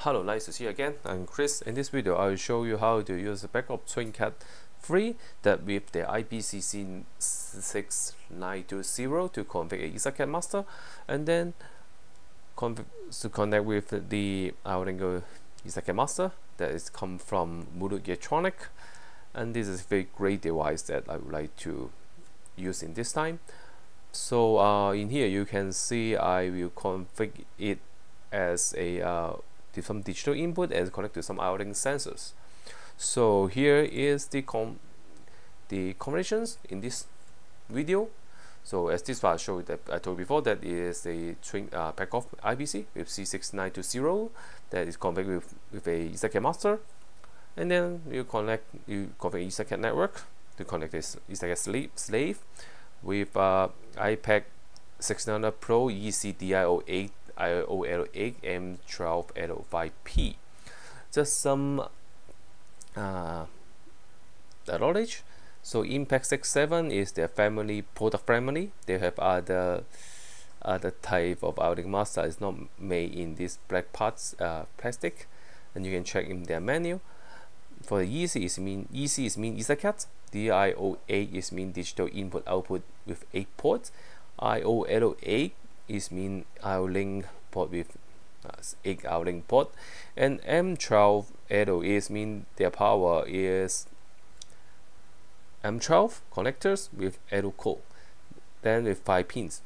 Hello, nice to see you again. I'm Chris. In this video, I will show you how to use the Beckhoff TwinCAT 3 that with the IPCC 6920 to configure a EtherCAT master, and then to connect with the IOLINK EtherCAT master that is come from MURRElektronik, and this is a very great device that I would like to use in this time. So in here you can see I will configure it as a some digital input and connect to some IOLINK sensors. So here is the configurations in this video. So as this file showed that I told before, that is a Beckhoff IPC with C6920 that is configured with a EtherCAT master, and then you configure EtherCAT network to connect this EtherCAT slave with iPac 600 Pro ECDIO8 IOLINK M12L5P. Just some knowledge. So Impact 67 is their family, product family. They have other type of IOLINK master. It's not made in this black parts plastic, and you can check in their menu. For the EC is mean EtherCAT. DIO8 is mean digital input output with 8 ports. IOLINK is mean IOLINK port with 8 IOLINK port, and M12L is mean their power is M12 connectors with L core, then with 5 pins.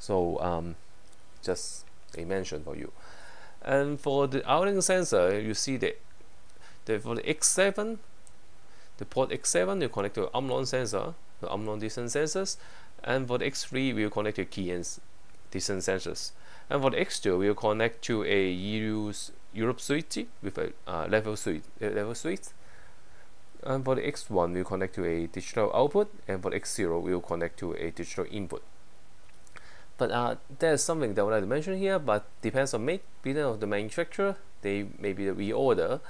So just a mention for you. And for the IOLINK sensor, you see that for the X7, the port X7 you connect to Omron sensor, the Omron distance sensors, and for the X3 we will connect to Keyence distance sensors, and for the X2 we will connect to a EUROSwitch with a level switch, and for the X1 we will connect to a digital output, and for the X0 we will connect to a digital input. But there's something that I would like to mention here, but depends on the manufacturer. They maybe reorder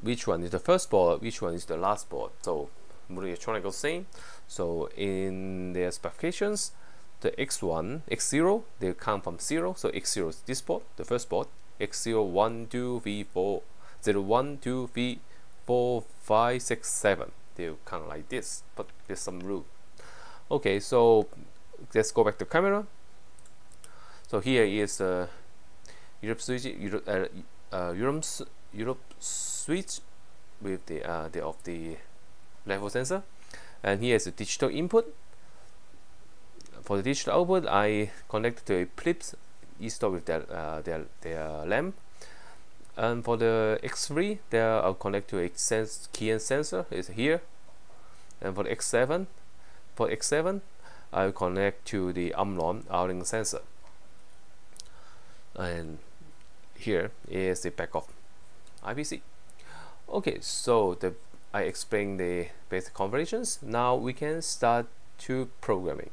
which one is the first board, which one is the last board. So MURRElektronik is same. So in their specifications, the X1, X0, they come from 0. So X0 is this board, the first board. X0, 1, 2, 3, 4, 0, 1, 2, 3, 4, 5, 6, 7. They'll come like this, but there's some rule. Okay, so let's go back to camera. So here is EUROSwitch with the level sensor, and here is the digital input. For the digital output, I connect to a clips installed with their lamp, and for the X3, there I'll connect to a Keyence sensor is here, and for the X7, I'll connect to the Omron IOLINK sensor, and here is the Beckhoff IPC. Okay, so I explained the basic configurations. Now we can start to programming.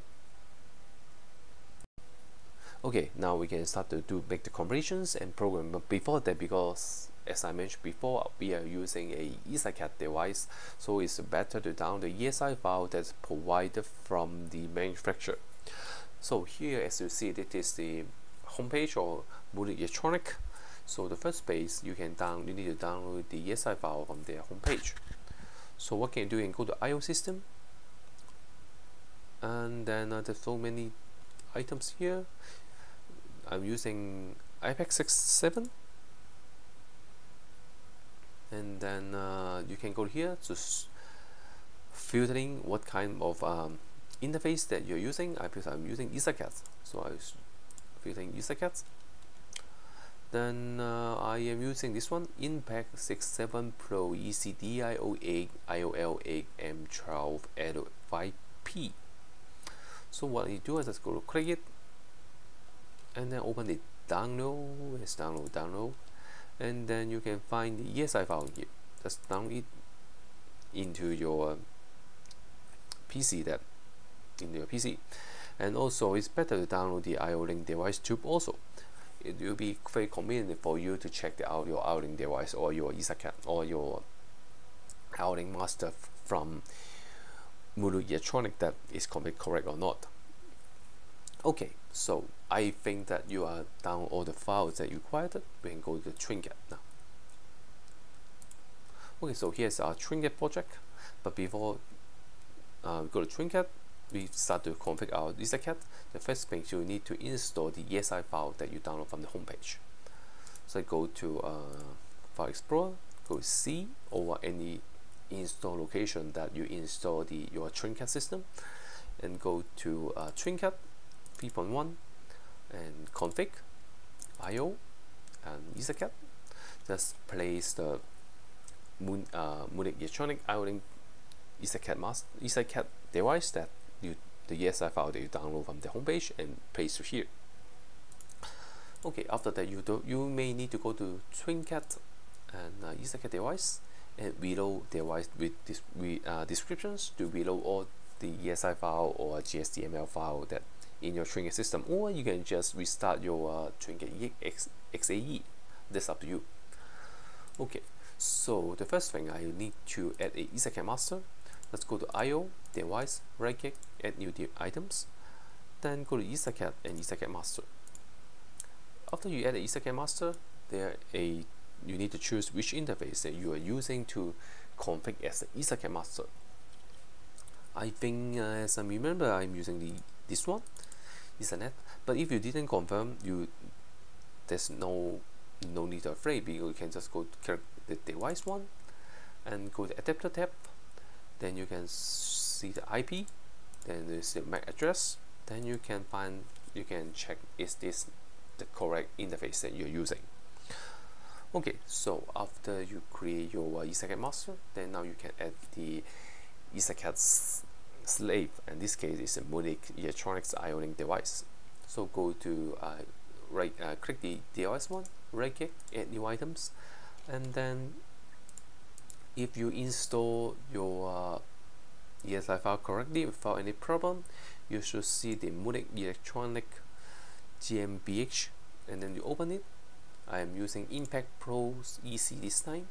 Okay, now we can start to make the configurations and program. But before that, because as I mentioned before, we are using a EtherCAT device, so it's better to download the ESI file that's provided from the manufacturer. So here, as you see, this is the homepage of MURRElektronik. So the first page you need to download the ESI file from their homepage. So what can you do? You can go to IO system, and then there's so many items here. I'm using iPac 6.7, and then you can go here to filtering what kind of interface that you're using. Because I'm using EtherCAT, so I was filtering EtherCAT. Then I am using this one, Impact 67 Pro ECDIO8 IOLINK M12L5P. So what you do is just go to click it, and then open the download. Let's download, and then you can find the ESI file here. Just download it into your PC. And also it's better to download the IOLINK device tube also. It will be very convenient for you to check out your IOLINK device or your EtherCAT or your IOLINK master from MURRElektronik that is correct or not. Okay, so I think that you are down all the files that you required. We can go to the TwinCAT now. Okay, so here's our TwinCAT project, but before we go to TwinCAT, we start to configure our EtherCAT. The first thing you need to install the ESI file that you download from the homepage. So I go to File Explorer, go to C or any install location that you install your TwinCAT system, and go to TwinCAT 3.1 and config IO and EtherCAT. Just place the MURRElektronik IOLINK EtherCAT device that the ESI file that you download from the homepage and place it here. Okay, after that you may need to go to TwinCAT and EtherCAT device and reload device with descriptions to reload all the ESI file or GSDML file that in your TwinCAT system, or you can just restart your TwinCAT XAE. That's up to you. Okay, so the first thing I need to add a EtherCAT master. Let's go to IO, device, right click, add new items, then go to EtherCAT and EtherCAT master. After you add the EtherCAT master, you need to choose which interface that you are using to config as the EtherCAT master. I think as I remember, I'm using this one, Ethernet. But if you didn't confirm, there's no need to afraid, because you can just go to the device one and go to adapter tab. Then you can see the IP, then there's the MAC address. Then you can check is this the correct interface that you're using. Okay, so after you create your EtherCAT master, then now you can add the EtherCAT slave, and this case is a MURRElektronik IOLINK device. So go to click the device one, right click, add new items, and then if you install your ESI file correctly without any problem, you should see the MURRElektronik GmbH, and then you open it. I am using Impact Pro EC this time,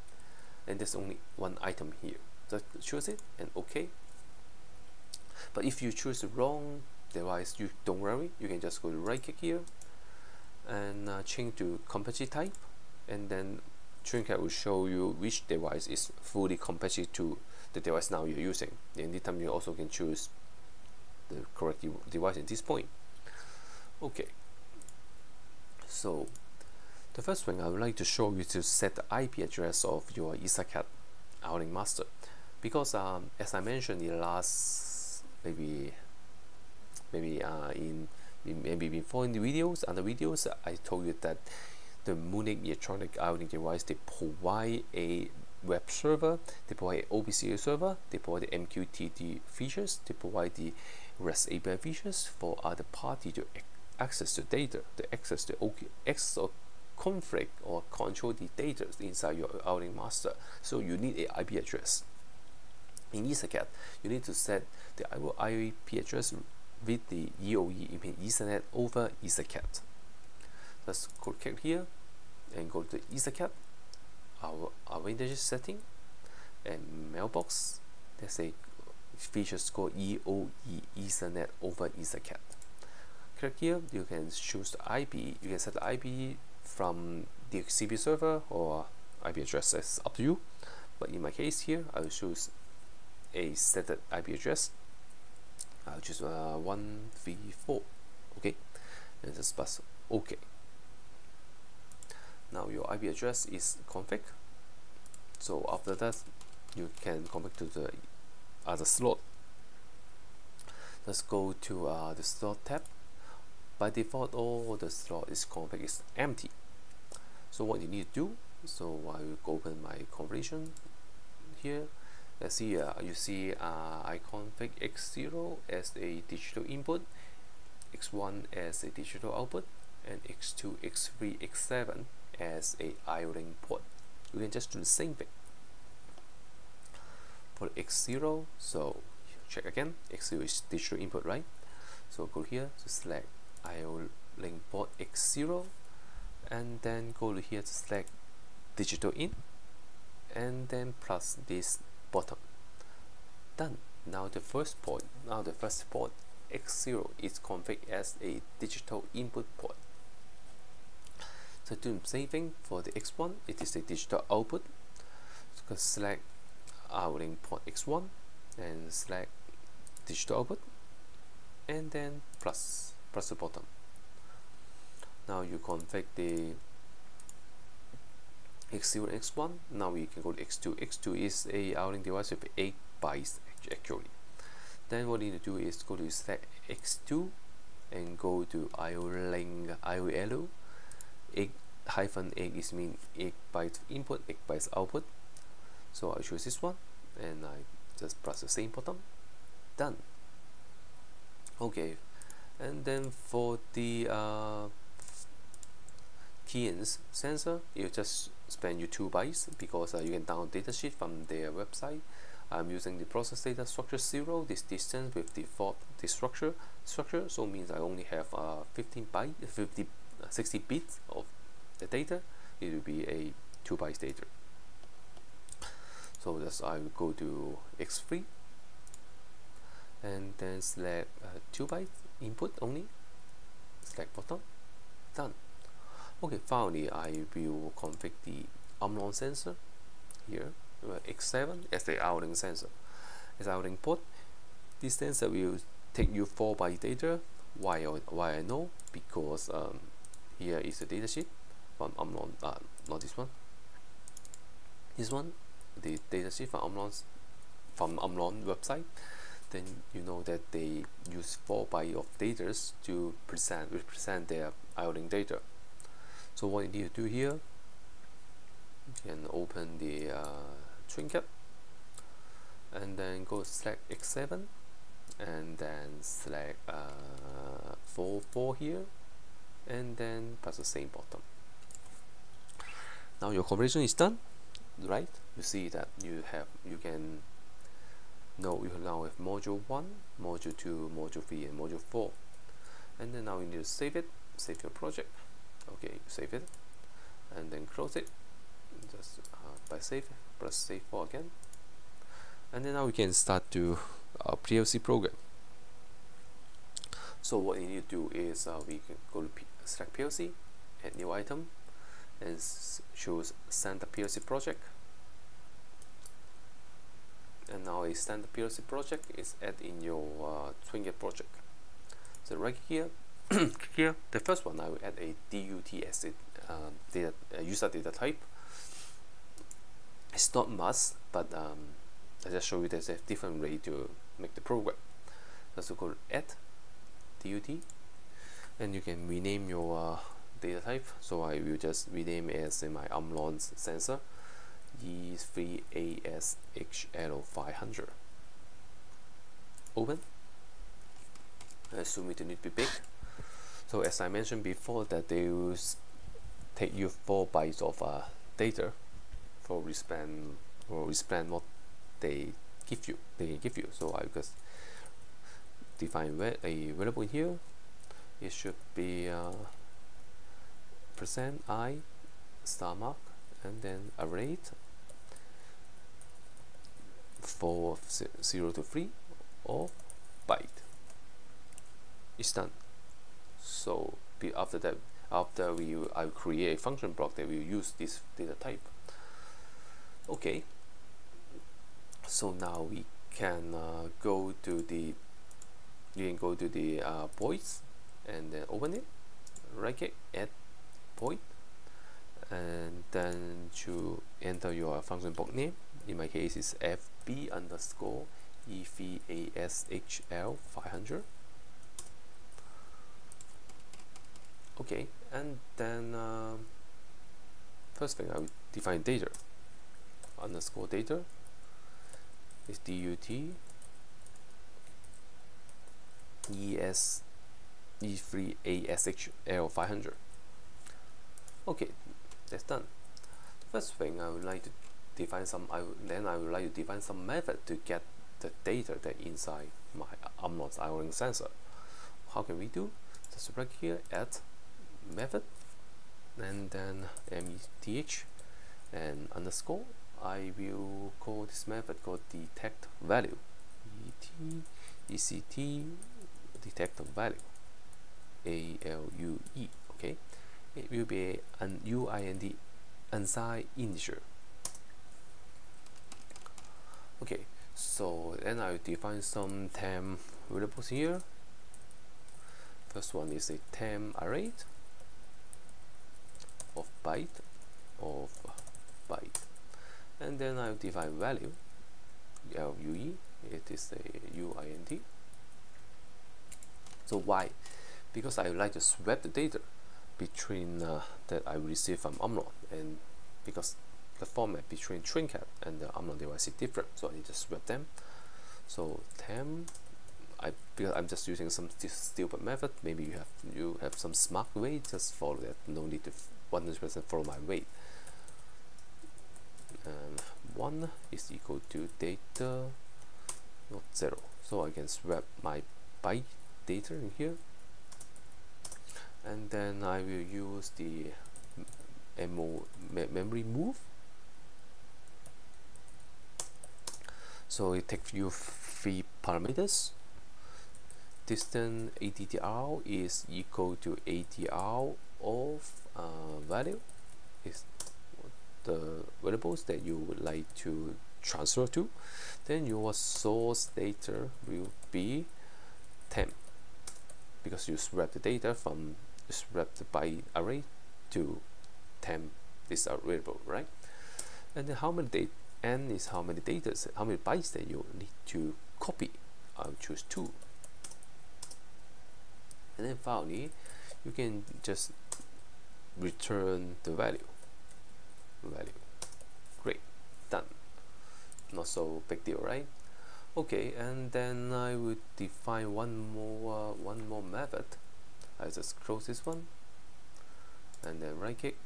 and there's only one item here. Just choose it and OK. But if you choose the wrong device, you don't worry. You can just go to right click here and change to compatibility type, and then TwinCAT will show you which device is fully compatible to the device now you're using. And this time you also can choose the correct device at this point. Okay. So the first thing I would like to show you to set the IP address of your EtherCAT IOLINK master, because as I mentioned in the last maybe before in the videos, other videos, I told you that the MURRElektronik IOLINK device, they provide a web server, they provide an OPC server, they provide the MQTT features, they provide the REST API features for other party to access the data, to access the access or config or control the data inside your IOLINK master. So you need an IP address. In EtherCAT, you need to set the IP address with the EOE, Ethernet over EtherCAT. Let's click here and go to EtherCAT, our advantage setting, and mailbox. There's a feature called EOE, Ethernet over EtherCAT. Click here, you can choose the IP. You can set the IP from the DHCP server or IP address, that's up to you. But in my case here, I will choose a set IP address. I'll choose 134. Okay, and just press OK. Now your IP address is config. So after that, you can config to the other slot. Let's go to the slot tab. By default, all the slot is config is empty. So what you need to do, so I will open my configuration here. Let's see, you see I config X0 as a digital input, X1 as a digital output, and X2, X3, X7 as a IOLINK port. You can just do the same thing for X0. So check again, X0 is digital input, right? So go here to select IOLINK port X0, and then go to here to select digital in, and then plus this button. Done. Now the first port X0 is configured as a digital input port. So to do the same thing for the X1, it is a digital output. So select IOLINK port X1 and select digital output, and then plus the button. Now you configure the X0 and X1. Now we can go to X2. X2 is a IOLINK device with 8 bytes actually. Then what you need to do is go to select X2 and go to IOLINK IOLO. 8-8 is mean 8 bytes input, 8 bytes output. So I choose this one and I just press the same button. Done. Okay, and then for the Keyence sensor, you just spend you 2 bytes because you can download datasheet from their website. I'm using the process data structure 0, this distance with default the structure, so means I only have 60 bits of the data. It will be a 2 bytes data. So just I will go to X3 and then select 2 bytes input only, select button, done. Okay, finally I will configure the Omron sensor here, X7 as the IOLINK sensor. As IOLINK port, this sensor will take you 4 byte data. Why I know? Because here is the datasheet from Omron, not this one. This one, the datasheet from Omron website. Then you know that they use 4 bytes of data to represent their IOLINK data. So what you need to do here, you can open the TwinCAT and then go select X7 and then select 4 here and then press the same button. Now your conversion is done, right? You see that you now have module 1, module 2, module 3 and module 4, and then now you need to save your project. Okay, save it and then close it just by save, press save 4 again, and then now we can start to PLC program. So what you need to do is we can go to select PLC, add new item, and choose standard PLC project. And now a standard PLC project is added in your TwinCAT project. So right here, here the first one I will add a DUT as a user data type. It's not must, but I just show you there's a different way to make the program. So go to add DUT, and you can rename your data type. So I will just rename as in my Omron sensor E3ASHL500. Open. I assume it need to be big. So as I mentioned before, that they will take you 4 bytes of data for respond what they give you. So I just define a variable here. It should be %I star mark and then a rate for 0 to 3 or byte. It's done. So after that, I will create a function block that will use this data type. Okay. So now we can go to the voice and then open it. Right click, add point, and then to enter your function block name. In my case, it's FB underscore EVASHL500. Okay, and then first thing I will define data underscore data is DUT E3ASHL500. Okay, that's done. First thing I would like to define some. I would like to define some method to get the data that inside my Omron's IOLINK sensor. How can we do? Just right here, add method, and then meth and underscore. I will call this method called detect value. ECT detect a value, ALUE. Okay, it will be an UINT, unsigned integer. Okay, so then I'll define some temp variables here. First one is a temp array of byte, and then I'll define value, LUE. It is a UINT. So why? Because I would like to swap the data between that I receive from Omron, and because the format between TwinCAT and the Omron device is different, so I need to swap them. So temp, because I'm just using some stupid method. Maybe you have some smart way, just follow that. No need to 100% follow my way. And 1 is equal to data not 0, so I can swap my byte data in here, and then I will use the memory move. So it takes you 3 parameters. Distance ATTR is equal to ATR of value, is the variables that you would like to transfer to. Then your source data will be temp, because you swap the data from the byte array to temp this variable, right? And then how many n is how many data, how many bytes that you need to copy. I'll choose 2. And then finally, you can just return the value. Great, done. Not so big deal, right? Okay, and then I would define one more method. I just close this one, and then right click,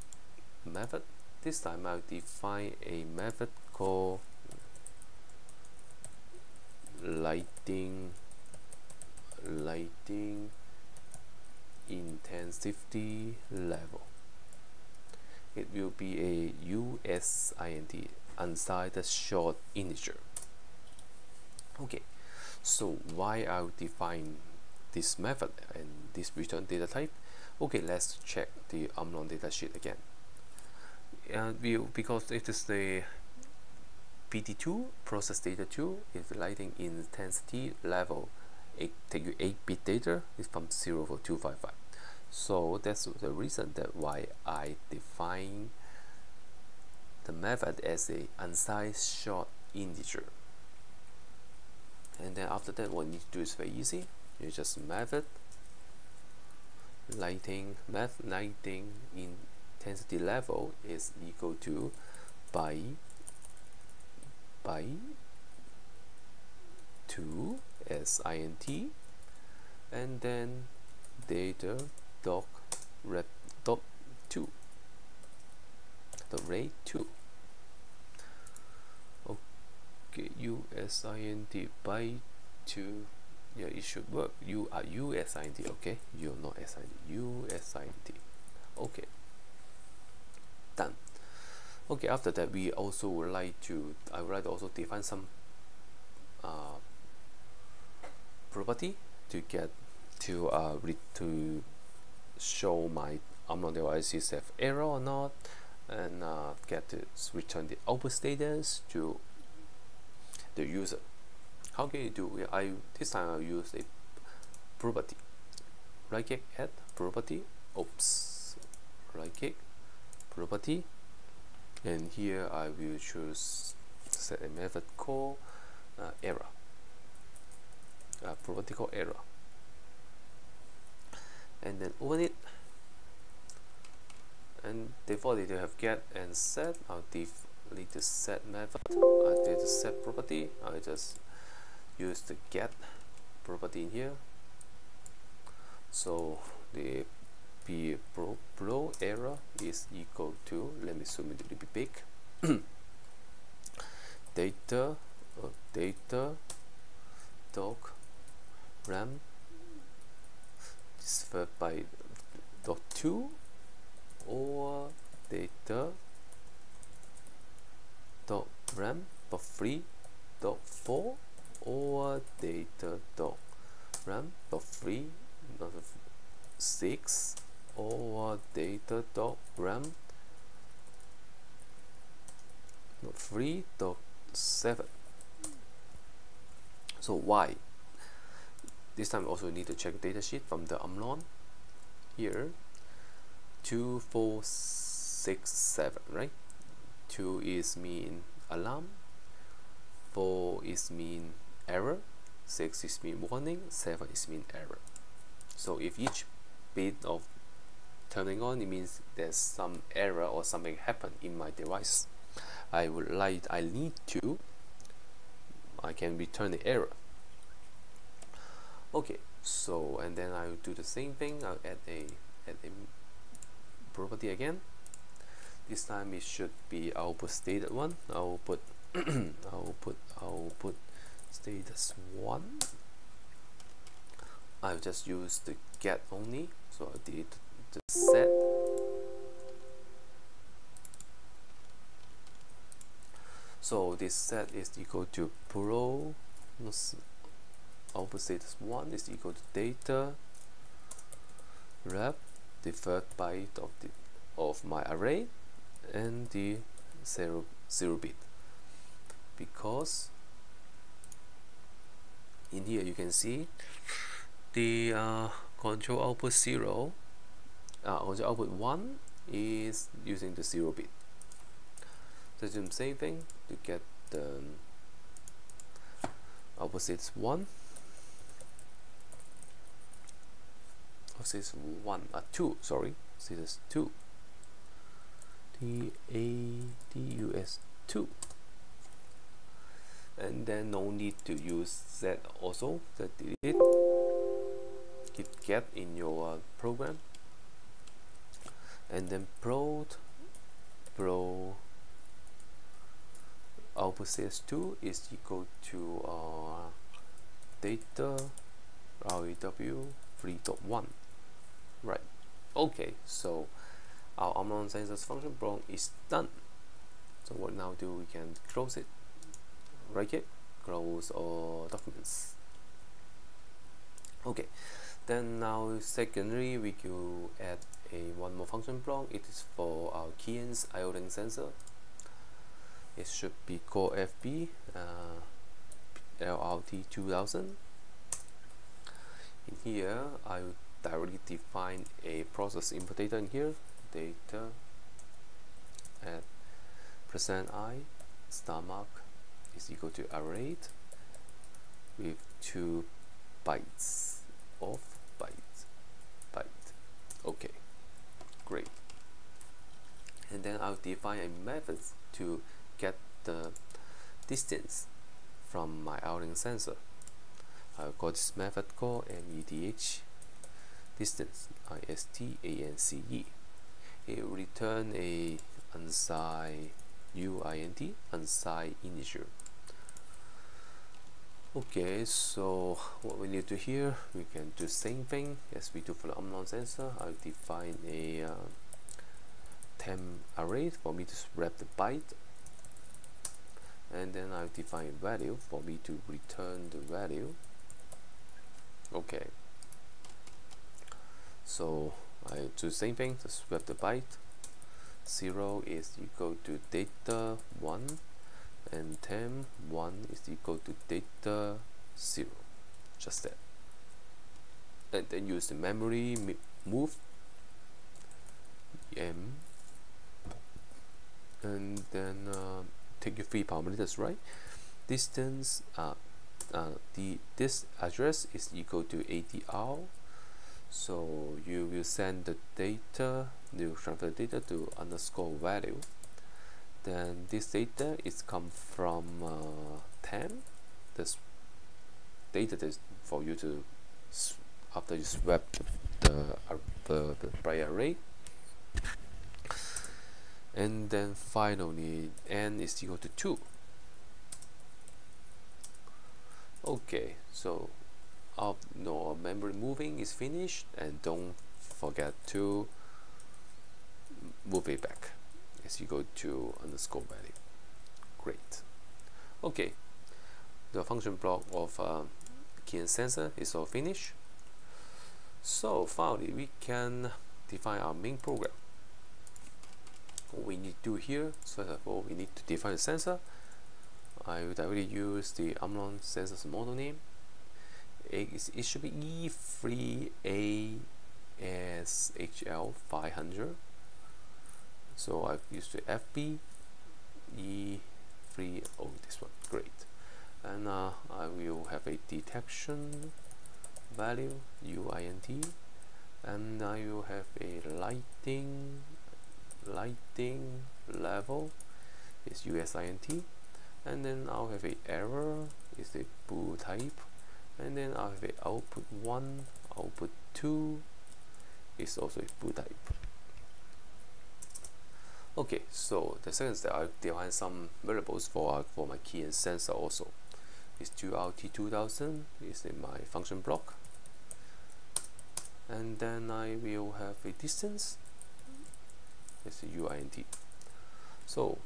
method. This time I'll define a method called lighting intensity level. It will be a USINT, unsigned short integer. Okay, so why I'll define this method and this return data type? Okay, let's check the Omron datasheet again. Because it is the PT2 process data 2 is lighting intensity level. It take you 8-bit data is from 0 to 255. So that's the reason that why I define the method as a unsigned short integer. And then after that, what you need to do is very easy. You just method lighting intensity level is equal to by 2 SINT, and then data dot rate 2. Okay, USINT by 2. Yeah, it should work. You are USINT, okay? You're not SINT. USINT. Okay. Done. Okay, after that, we also would like to. I would like to also define some property to get to show my Omron devices have error or not, and get to return the output status to the user. How can you do? This time I'll use a property. Right click, add property. Oops. Right click, property, and here I will choose set a method called error. Property called error, and then open it. And default they have get and set. I'll delete the set method. I did the set property. I just use the get property in here. So the blow error is equal to, let me zoom it a little bit big. data doc ram divided by dot 2, or data dot ram dot 3 dot 4, or data dot RAM dot 3 dot 6 or data dot RAM dot 3 dot 7. So why? This time also need to check datasheet from the Omron. Here 2 4 6 7, right? 2 is mean alarm, 4 is mean error, 6 is mean warning, 7 is mean error. So if each bit of turning on, it means there's some error or something happened in my device. I can return the error. Okay, so and then I'll do the same thing. I'll add a property again. This time it should be output status 1. Output output status 1. I'll just use the get only, so I did the set. So this set is equal to pro output status 1 is equal to data rep the third byte of my array and the 0 bit, because in here you can see the control output 0 control output 1 is using the 0 bit. So do the same thing to get the output status 1. Status 2, sorry, status 2, TADUS 2, and then no need to use Z also, that delete, hit get in your program, and then pro output status 2 is equal to data REW 3.1. Right. Okay, so our Omron sensors function block is done. So what now do we can close it, right click, close all documents. Okay, then now secondly we will add one more function block. It is for our Keyence IOLINK sensor. It should be called FB LRT 2000. In here I will directly define a process input data in here, data at %i star mark is equal to array with 2 bytes of byte. Okay, great. And then I'll define a method to get the distance from my IOLINK sensor. I'll call this method called MEDH distance, ISTANCE. It will return a unsigned UINT, unsigned integer. Okay, so what we need to here, we can do the same thing as we do for the Omron sensor. I'll define a temp array for me to wrap the byte, and then I'll define a value for me to return the value. Okay, so I do the same thing, just swap the byte. 0 is equal to data 1, and temp 1 is equal to data 0, just that. And then use the memory move and then take your 3 parameters, right? Distance, this address is equal to ADR, so you will send the data, you transfer the data to underscore value. Then this data is come from temp, this data is for you to after you swap the byte array. And then finally n is equal to 2. Okay, so our memory moving is finished, and don't forget to move it back as you go to underscore value. Great. Okay, the function block of Keyence sensor is all finished. So finally we can define our main program. What we need to do here, first of all, we need to define the sensor. I will directly use the Omron sensor's model name. It should be E3ASHL500. So I've used the FB E3. Oh, this one, great. And I will have a detection value UINT, and I will have a lighting level is USINT, and then I'll have a error is the bool type, and then I'll have a output 1, output 2 is also a bool type. Okay, so the second step, I define some variables for my Keyence sensor also. Is 2RT2000 is in my function block, and then I will have a distance. It's a UINT. So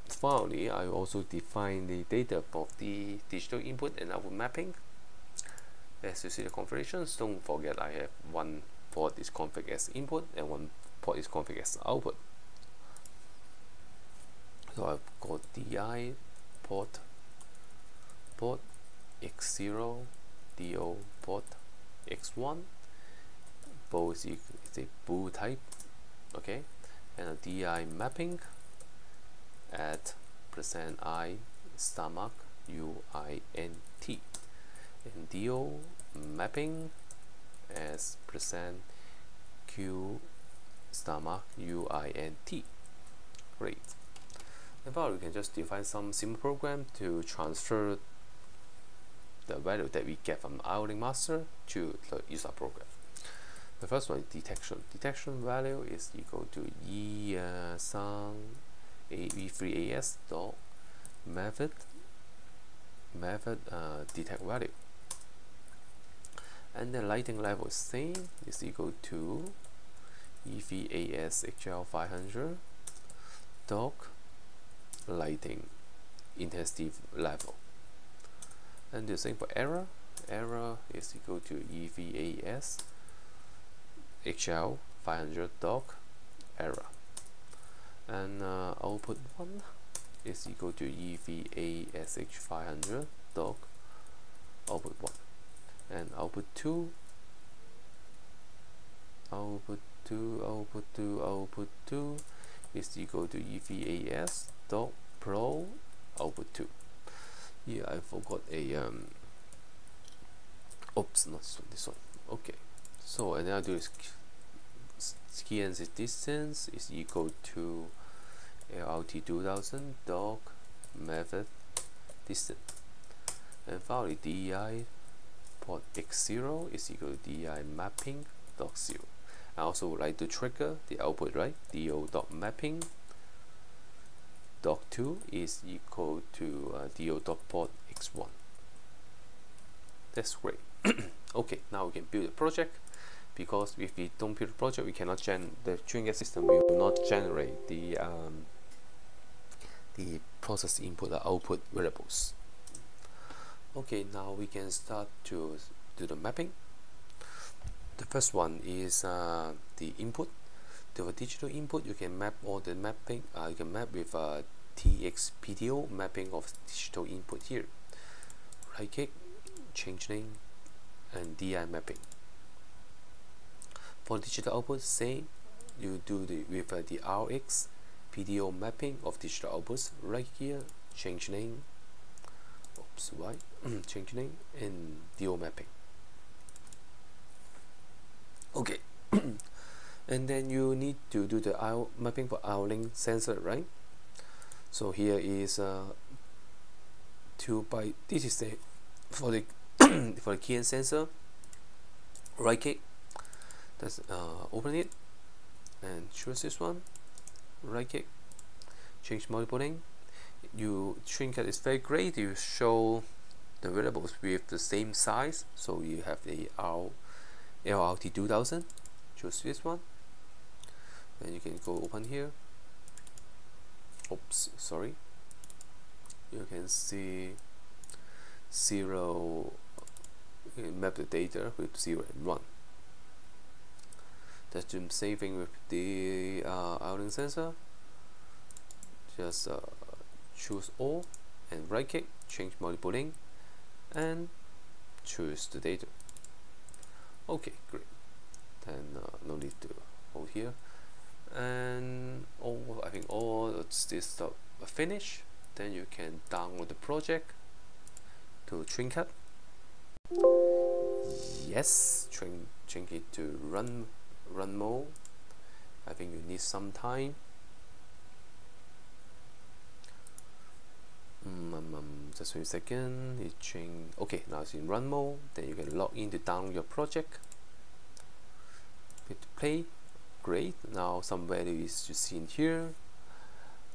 finally, I also define the data of the digital input and output mapping. As you see the configurations, don't forget I have one port is configured as input and one port is configured as output. So I've got DI port X0, DO port X1, both is a bool type, okay, and a DI mapping at %I stomach UINT, and DO mapping as %Q stomach UINT. Great. And now we can just define some simple program to transfer the value that we get from IOLINK master to the user program. The first one is detection. Detection value is equal to E3AS dot method detect value, and the lighting level is same, is equal to EVASHL500 dot lighting intensity level. And the same for error. Error is equal to EVAS HL500 dot error. And output 1 is equal to EVASH500 dot output 1. And output 2 is equal to EVAS dot pro output 2. Yeah, I forgot a oops, not this one. Okay, so and then I do is Keyence distance is equal to LRT2000 dot method distance, and finally DI port X0 is equal to DI mapping dot 0. I also would like to trigger the output, right? DO dot mapping dot 2 is equal to DO dot port X1. That's great. Okay, now we can build a project, because if we don't build a project, we cannot the TwinCAT system will not generate the process input or output variables. Okay, now we can start to do the mapping. The first one is the input. To a digital input, you can map all the mapping. You can map with TXPTO mapping of digital input here. Right click, change name, and DI mapping. For digital output, same. You do with the RX PTO mapping of digital outputs. Right here, change name. Oops, why? Change name and DO mapping. Okay. And then you need to do the mapping for IOLINK sensor, right? So here is 2 by this is the for the for the Keyence sensor. Right click, that's open it and choose this one. Right click, change multiple name. TwinCAT is very great. You show the variables with the same size. So you have the LRT2000. Choose this one. Then you can go open here. Oops, sorry. You can see 0 map the data with 0 and 1. That's the same thing with the IOLINK sensor. Just choose all and right click, change multiple link, and choose the data. Okay, great. Then no need to hold here. And I think all this stuff finished. Then you can download the project to TwinCAT. Yes, change it to run mode. I think you need some time. Just wait a second. It change. Okay, now it's in run mode. Then you can log in to download your project. Hit play. Great. Now some value is you see in here.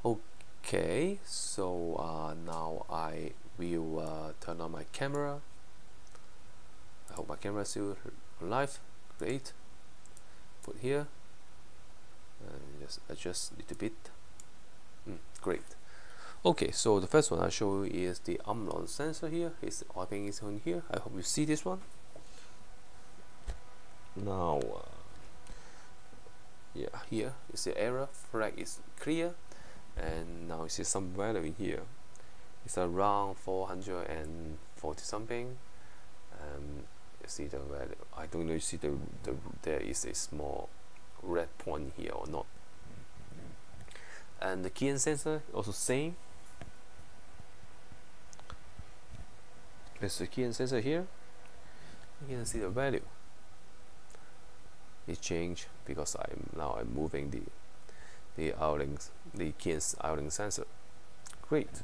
Okay, so now I will turn on my camera. I hope my camera is still alive. Great. Put here and just adjust a little bit. Great. Okay, so the first one I show you is the Omron sensor here. I think it's on here. I hope you see this one. Now, yeah, here is the error flag is clear, and now you see some value in here. It's around 440 something. You see the value. I don't know. You see there is a small red point here or not. And the Keyence sensor also same. There's the Keyence sensor here. You can see the value. It changed because I'm moving the Keyence IOLINK sensor. Great.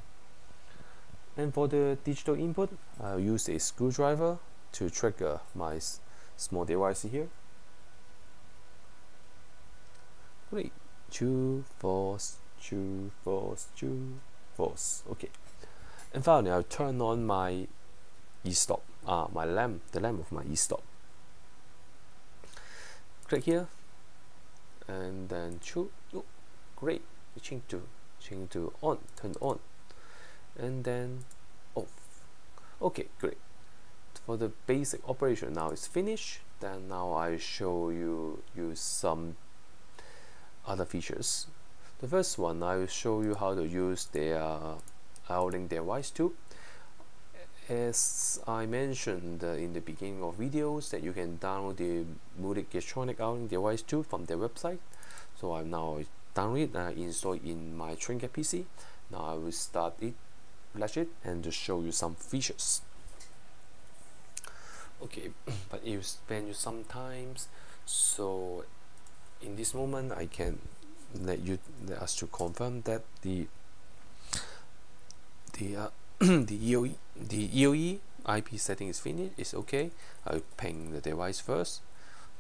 And for the digital input, I'll use a screwdriver to trigger my small device here. Great. 2 force, 2 force, 2 force. Okay. And finally, I'll turn on my e-stop, my lamp, the lamp of my e-stop. Click here, and then choose. Oh, great! We change to on, turn on, and then off. Okay, great. For the basic operation, now it's finished. Then now I show you some other features. The first one, I will show you how to use the IOLINK device tube. As I mentioned in the beginning of videos, that you can download the MURRElektronik IOLINK device tube from their website. So I'm now download it and install it in my TwinCAT PC. Now I will start it, flash it, and to show you some features. Okay, but it will spend you some time. So in this moment, I can let us to confirm that the EOE IP setting is finished. It's okay. I'll ping the device first.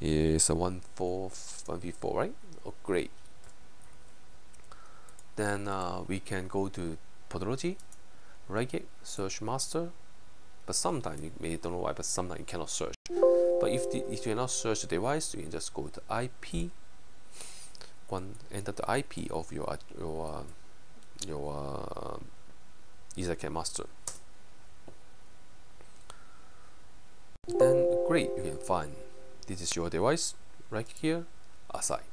It's a 1v4, right? Oh, great. Then we can go to pathology, right click, search master. But sometimes you may don't know why, but sometimes you cannot search. But if you cannot search the device, you can just go to IP. Enter the IP of your EtherCAT master. Then great, you can find this is your device right here, assign.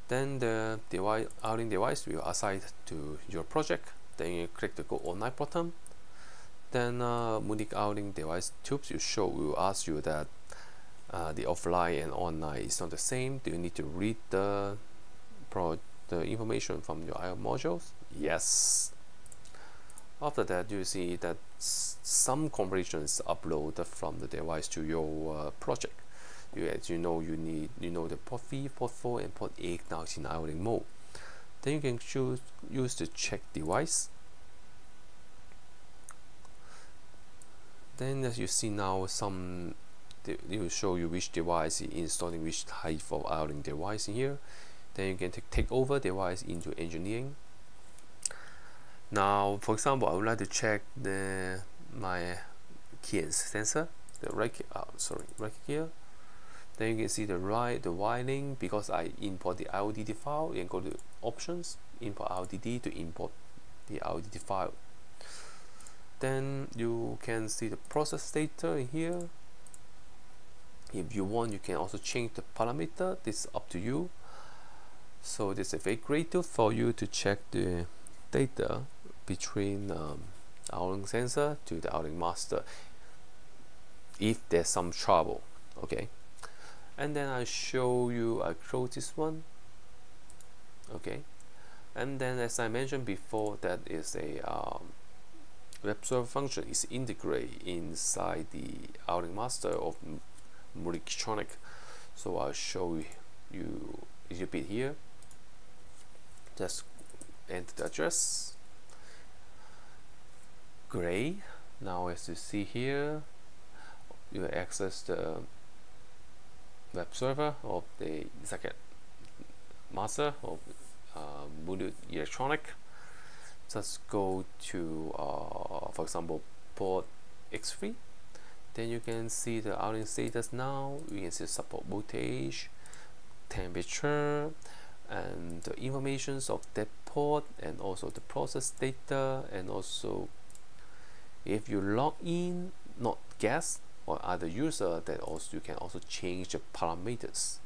Then the IOLINK device will assign to your project. Then you click the go online button. Then IOLINK device tubes will ask you that the offline and online is not the same. Do you need to read the information from your IO modules? Yes. After that, you see that some configuration is uploaded from the device to your project. As you know, the port 3, port 4, and port 8 now is in IOLINK mode. Then you can use the check device. Then as you see now, it will show you which device is installing which type of IOLINK device in here. Then you can take over device into engineering. Now, for example, I would like to check my Keyence sensor. Right click here. Then you can see the wiring. Because I import the IODD file, you can go to options, import IODD to import the IODD file. Then you can see the process data in here. If you want, you can also change the parameter. This is up to you. So this is a very great tool for you to check the data between IOLINK sensor to the IOLINK master if there's some trouble. Okay, and then I show you, I close this one. Okay, and then as I mentioned before, that is a web server function is integrated inside the IOLINK master of MURRElektronik. So I'll show you a little bit here. Just enter the address. Great. Now as you see here, you access the web server of the EtherCAT master of MURRElektronik. Just go to for example port X3. Then you can see the IOLINK status now. You can see support voltage, temperature, and the informations of that port, and also the process data, and also if you log in, not guest or other user, that also you can also change the parameters.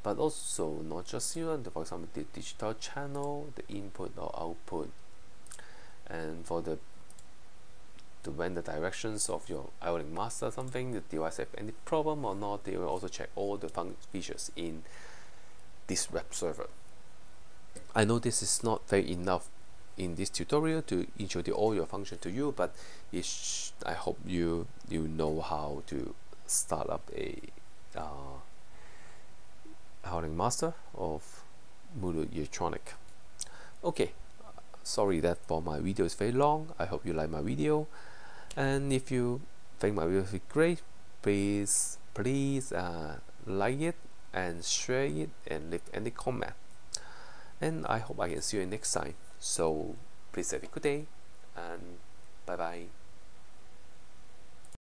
But also not just here, for example the digital channel, the input or output, and for the when the directions of your IOLINK master something, the device have any problem or not, they will also check all the features in this web server. I know this is not very enough in this tutorial to introduce all your function to you, but I hope you know how to start up a IOLINK master of MURRElektronik. Okay, sorry that for my video is very long. I hope you like my video, and if you think my video is great, please like it and share it and leave any comment, and I hope I can see you next time. So please have a good day and bye bye.